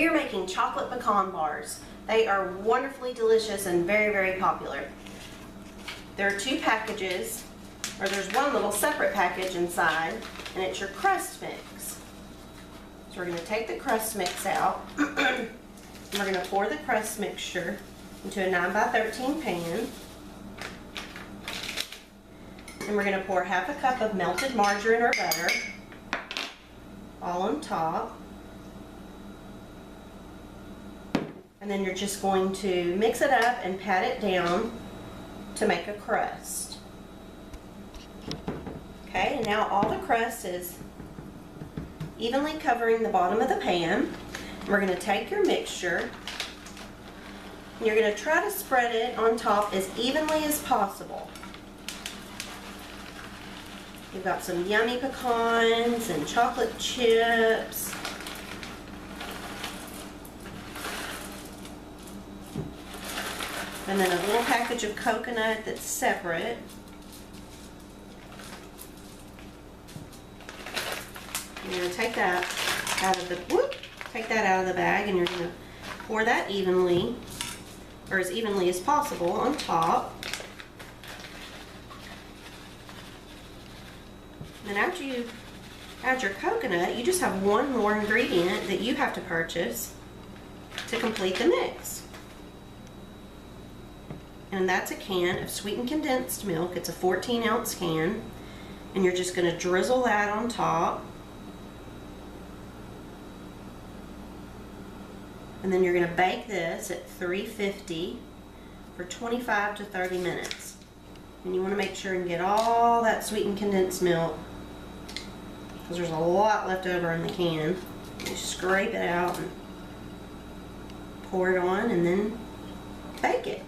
We are making chocolate pecan bars. They are wonderfully delicious and very, very popular. There are two packages, or there's one little separate package inside, and it's your crust mix. So we're going to take the crust mix out, and we're going to pour the crust mixture into a 9x13 pan. And we're going to pour half a cup of melted margarine or butter all on top. And then you're just going to mix it up and pat it down to make a crust. Okay, and now all the crust is evenly covering the bottom of the pan. We're going to take your mixture and you're going to try to spread it on top as evenly as possible. We've got some yummy pecans and chocolate chips. And then a little package of coconut that's separate. You're going to take that out of the bag, and you're going to pour that evenly, or as evenly as possible, on top. And then after you add your coconut, you just have one more ingredient that you have to purchase to complete the mix. And that's a can of sweetened condensed milk. It's a 14-ounce can, and you're just going to drizzle that on top. And then you're going to bake this at 350 for 25 to 30 minutes. And you want to make sure and get all that sweetened condensed milk, because there's a lot left over in the can. You scrape it out and pour it on, and then bake it.